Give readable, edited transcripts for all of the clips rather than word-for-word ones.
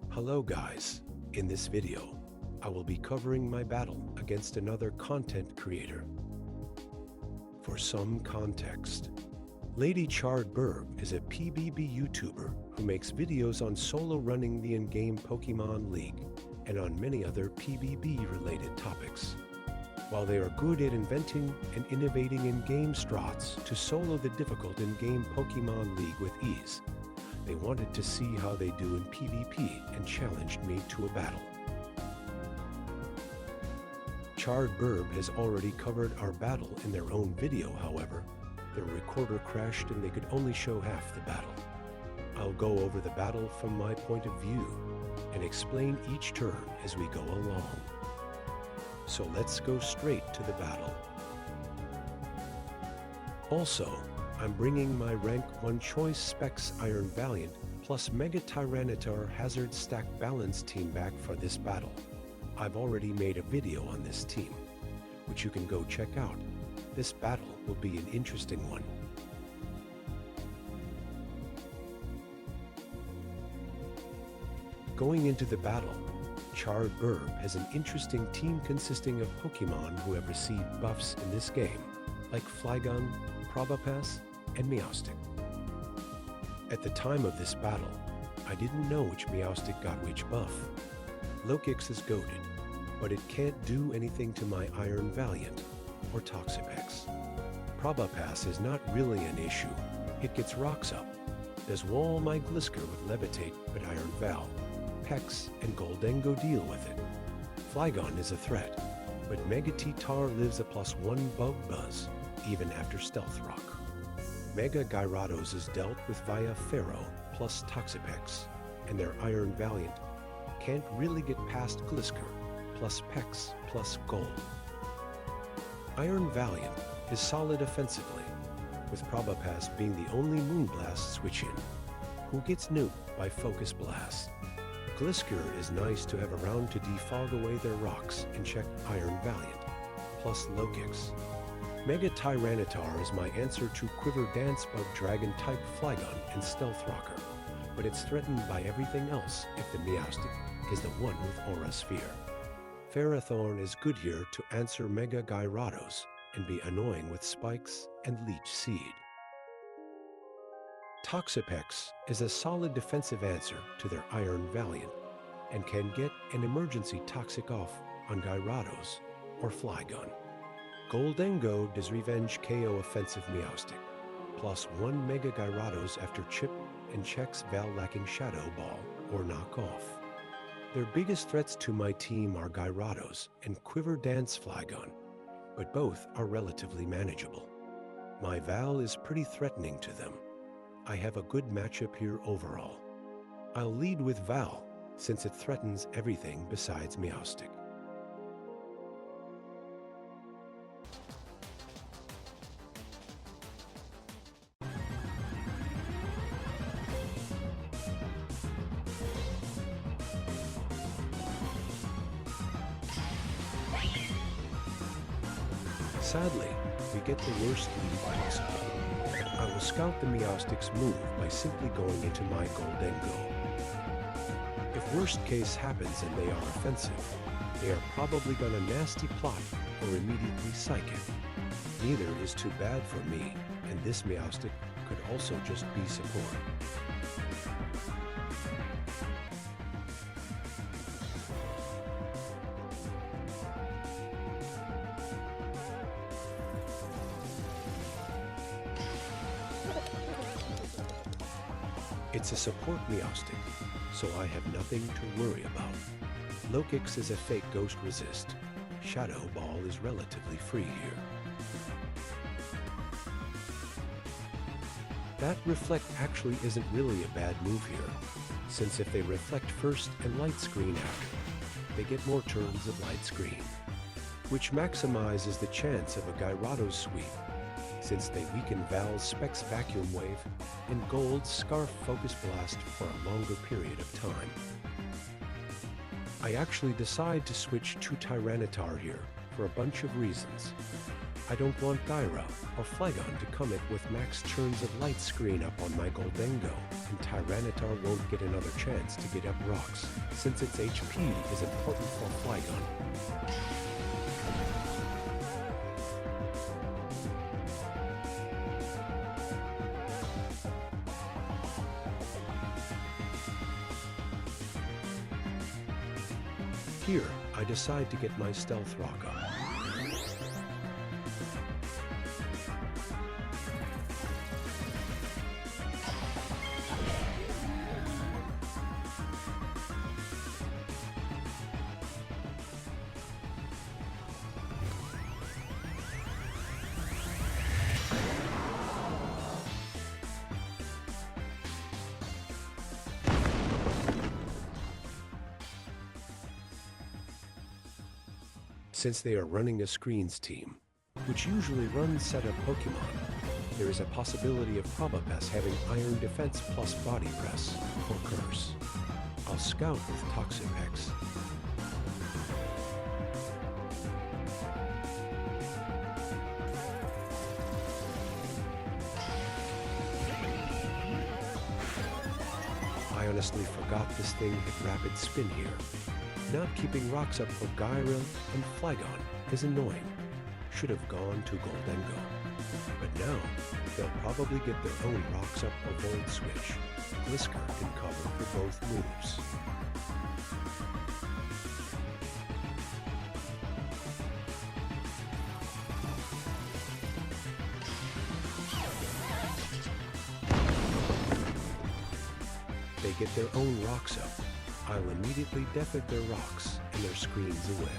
Hello guys, in this video, I will be covering my battle against another content creator. For some context, LadyCharredBirb is a PBB YouTuber who makes videos on solo running the in-game Pokemon League and on many other PBB-related topics. While they are good at inventing and innovating in-game strats to solo the difficult in-game Pokemon League with ease, they wanted to see how they do in PvP and challenged me to a battle. CharredBirb has already covered our battle in their own video, however. Their recorder crashed and they could only show half the battle. I'll go over the battle from my point of view and explain each turn as we go along. So let's go straight to the battle. Also, I'm bringing my rank 1 choice Specs Iron Valiant plus Mega Tyranitar Hazard Stack Balance team back for this battle. I've already made a video on this team, which you can go check out. This battle will be an interesting one. Going into the battle, CharredBirb has an interesting team consisting of Pokemon who have received buffs in this game, like Flygon, Probopass, and Meowstic. At the time of this battle, I didn't know which Meowstic got which buff. Lokix is goated, but it can't do anything to my Iron Valiant or Toxapex. Probopass is not really an issue. It gets rocks up, does wall my Glisker with Levitate, but Iron Val, Pex, and Gholdengo deal with it. Flygon is a threat, but Mega T-Tar lives a +1 Bug Buzz, even after Stealth Rock. Mega Gyarados is dealt with via Pharaoh plus Toxapex, and their Iron Valiant can't really get past Glisker plus Pex plus Gold. Iron Valiant is solid offensively, with Probopass being the only Moonblast switch-in, who gets nuked by Focus Blast. Glisker is nice to have around to defog away their rocks and check Iron Valiant, plus Lokix. Mega Tyranitar is my answer to Quiver Dance Bug Dragon type Flygon and Stealth Rocker, but it's threatened by everything else if the Meowstic is the one with Aura Sphere. Ferrothorn is good here to answer Mega Gyarados and be annoying with Spikes and Leech Seed. Toxapex is a solid defensive answer to their Iron Valiant and can get an emergency Toxic off on Gyarados or Flygon. Gholdengo does revenge KO offensive Meowstic, +1 Mega Gyarados after chip and checks Val lacking Shadow Ball or Knock Off. Their biggest threats to my team are Gyarados and Quiver Dance Flygon, but both are relatively manageable. My Val is pretty threatening to them. I have a good matchup here overall. I'll lead with Val, since it threatens everything besides Meowstic. Sadly, we get the worst lead possible. I will scout the Meowstic's move by simply going into my Gholdengo. If worst case happens and they are offensive, they are probably gonna nasty plot or immediately psych it. Neither is too bad for me, and this Meowstic could also just be support. It's a support Meowstic, so I have nothing to worry about. Lokix is a fake Ghost Resist. Shadow Ball is relatively free here. That Reflect actually isn't really a bad move here, since if they Reflect first and Light Screen after, they get more turns of Light Screen, which maximizes the chance of a Gyarados sweep, since they weaken Val's Specs Vacuum Wave and Gold's Scarf Focus Blast for a longer period of time. I actually decide to switch to Tyranitar here for a bunch of reasons. I don't want Gyra or Flygon to come it with max turns of light screen up on my Gholdengo, and Tyranitar won't get another chance to get up rocks, since its HP is important for Flygon. Here, I decide to get my Stealth Rock up. Since they are running a screens team, which usually runs setup Pokemon, there is a possibility of Probopass having Iron Defense plus Body Press or Curse. I'll scout with Toxapex. I honestly forgot this thing had Rapid Spin here. Not keeping rocks up for Gyra and Flygon is annoying. Should have gone to Gholdengo. But now, they'll probably get their own rocks up or Volt Switch. Glisker can cover for both moves. They get their own rocks up. I'll immediately defect their rocks and their screens away.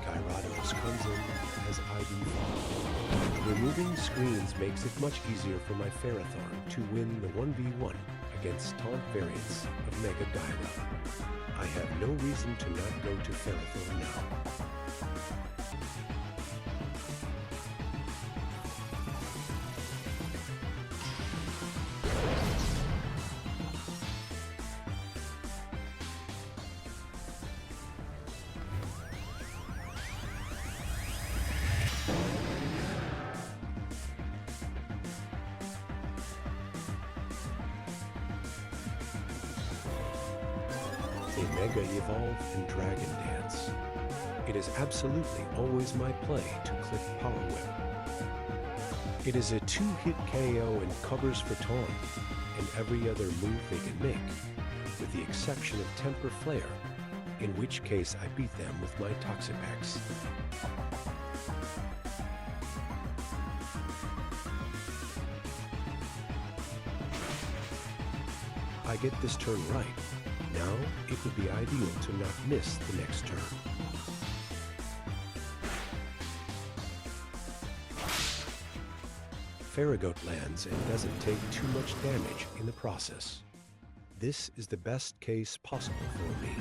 Gyarados comes in as ID Fall. Removing screens makes it much easier for my Ferrothorn to win the 1v1 against taunt variants of Mega Gyra. I have no reason to not go to Ferrothorn now. They Mega Evolve and Dragon Dance. It is absolutely always my play to click Power Whip. It is a 2-hit KO and covers for taunt, and every other move they can make, with the exception of Temper Flare, in which case I beat them with my Toxapex. I get this turn right. Now, it would be ideal to not miss the next turn. Farragut lands and doesn't take too much damage in the process. This is the best case possible for me.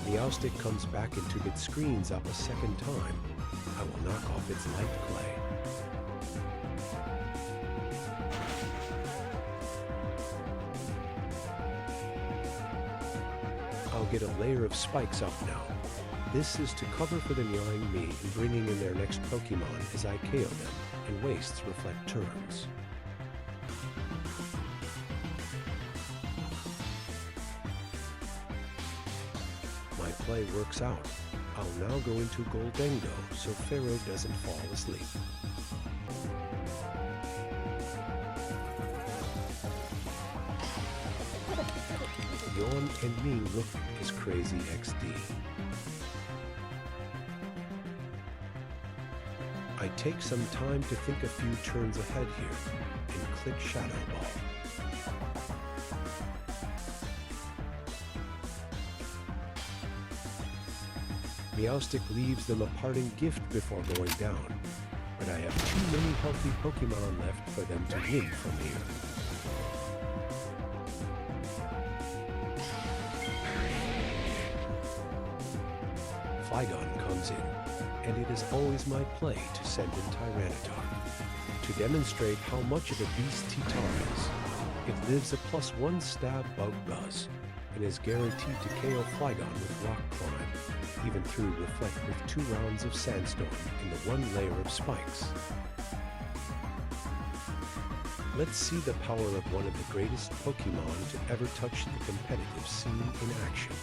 Meowstic comes back into its screens up a second time. I will knock off its light clay. I'll get a layer of spikes up now. This is to cover for them yelling me and bringing in their next Pokemon as I KO them, and wastes reflect turns. My play works out. I'll now go into Gholdengo so Pharaoh doesn't fall asleep. Yawn and mean look is crazy XD. I take some time to think a few turns ahead here and click Shadow Ball. Meowstic leaves them a parting gift before going down, but I have too many healthy Pokemon left for them to win from here. Flygon comes in. and it is always my play to send in Tyranitar. To demonstrate how much of a beast T-Tar is, it lives a +1 stab bug buzz, and is guaranteed to KO Flygon with Rock Climb, even through Reflect with 2 rounds of Sandstorm in the 1 layer of spikes. Let's see the power of one of the greatest Pokemon to ever touch the competitive scene in action.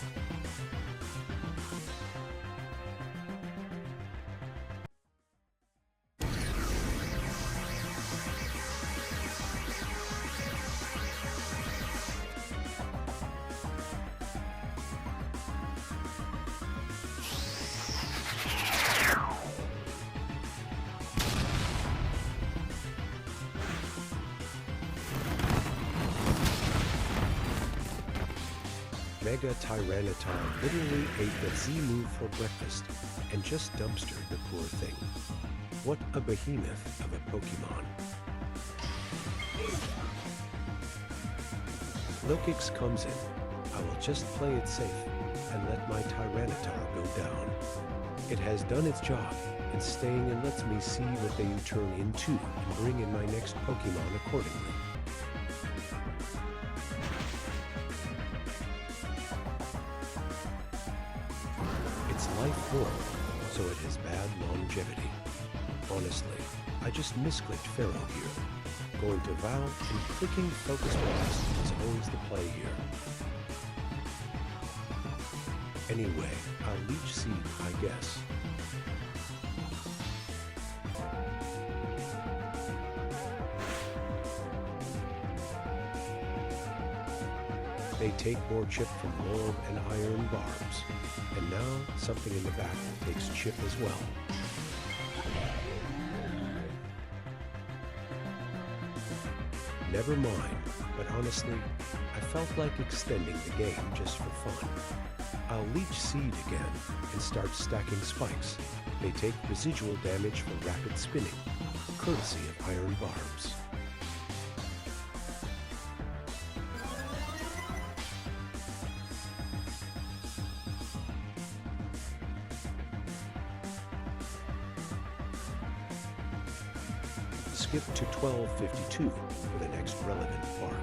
Mega Tyranitar literally ate the Z-move for breakfast and just dumpstered the poor thing. What a behemoth of a Pokemon. Lokix comes in. I will just play it safe and let my Tyranitar go down. It has done its job, and staying in lets me see what they turn into and bring in my next Pokemon accordingly. Life form, so it has bad longevity. Honestly, I just misclicked Pharaoh here. Going to Val and clicking Focus Blast is always the play here. Anyway, I'll Leech Seed, I guess. They take more chip from Orb and Iron Barbs. And now, something in the back takes chip as well. Never mind, but honestly, I felt like extending the game just for fun. I'll Leech Seed again and start stacking spikes. They take residual damage for rapid spinning, courtesy of Iron Barbs. Skip to 1252 for the next relevant part.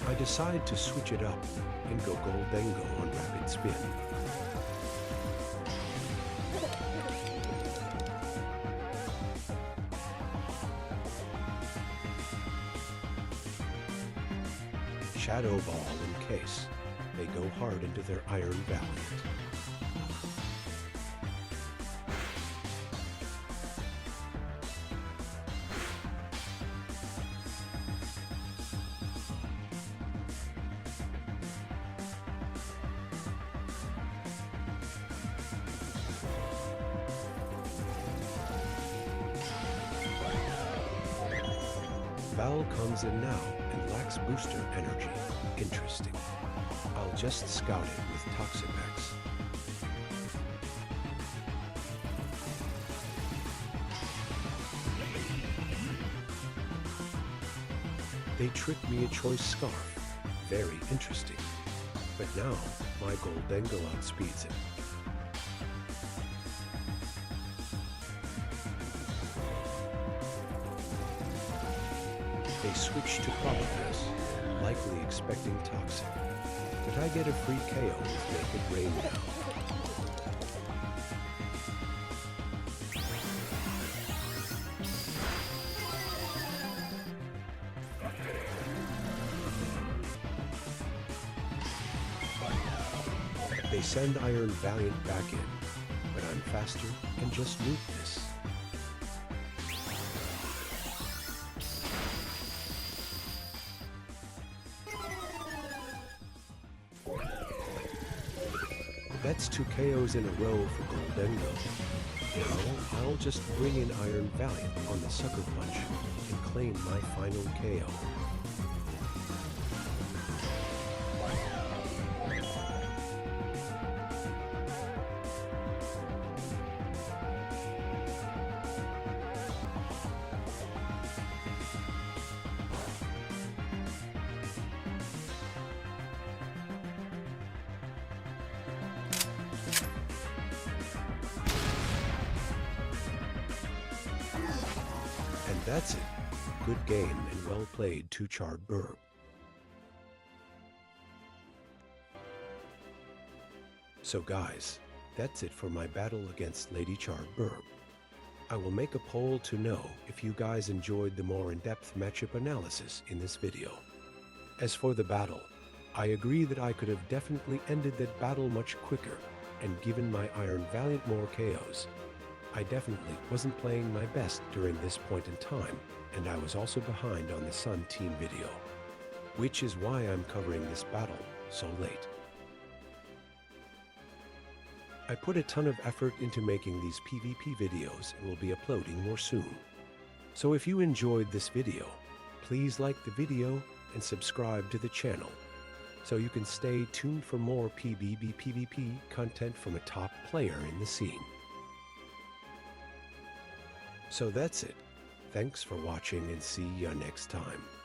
I decide to switch it up and go Gholdengo on rapid spin. Shadow Ball in case. They go hard into their Iron Valiant. Val comes in now and lacks booster energy. Interesting. I'll just scout it with Toxapex. They tricked me a choice scarf. Very interesting. But now, my Gholdengo outspeeds it. They switch to Probopass, likely expecting Toxic. But I get a free KO with Make It Rain now. They send Iron Valiant back in, but I'm faster and just nuke this. That's 2 KOs in a row for Gholdengo. Now, I'll just bring in Iron Valiant on the Sucker Punch and claim my final KO. that's it. Good game and well played to LadyCharredBirb. So guys, that's it for my battle against LadyCharredBirb. I will make a poll to know if you guys enjoyed the more in-depth matchup analysis in this video. As for the battle, I agree that I could have definitely ended that battle much quicker and given my Iron Valiant more KOs. I definitely wasn't playing my best during this point in time, and I was also behind on the Sun team video, which is why I'm covering this battle so late. I put a ton of effort into making these PvP videos and will be uploading more soon. So if you enjoyed this video, please like the video and subscribe to the channel so you can stay tuned for more PBB PvP content from a top player in the scene. So that's it. Thanks for watching and see ya next time.